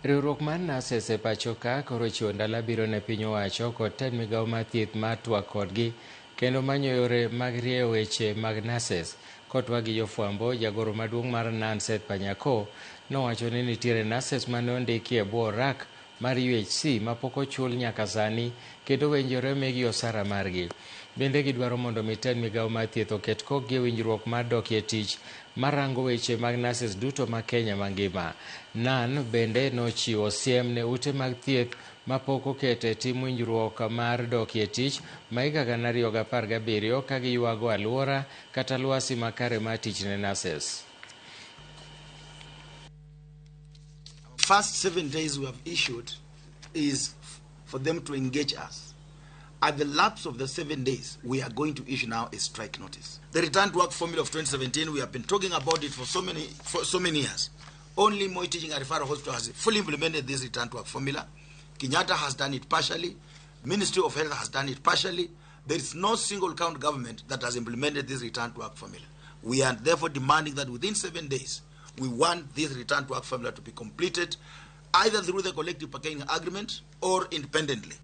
Riwruok mar Nases e pacho ka koro chiwo ndalo abiriyo ne piny owacho kod tend migawo mar thieth mar twak kodgi kendo manyo yore mag rieyo weche mag Nases. Kotwag gi jofwambo, jagoro maduong' mar Nanset Panyako nowacho ni nitiere Nases mane ondiki e bwo orak mar UHC mapok ochul nyaka sani kendo winjore migi osara margi. Bende gidwaro mondo mitend migawo mar thieth oket kokgi e winjruok mar dokie tich marango weche mag Nases duto ma Kenya mangima. Nan bende nochiwo siem ne ute mag thieth mapok okete tim winjruok mar dokie tich ma higa 2017 ka giywago alwora kata lwasi makare mar tich ne Nases. First 7 days we have issued is for them to engage us. At the lapse of the 7 days, we are going to issue now a strike notice. The return to work formula of 2017, we have been talking about it for so many years. Only Moi Teaching and Referral Hospital has fully implemented this return to work formula. Kenyatta has done it partially. Ministry of Health has done it partially. There is no single county government that has implemented this return to work formula. We are therefore demanding that within 7 days, we want this return to work formula to be completed, either through the collective bargaining agreement or independently.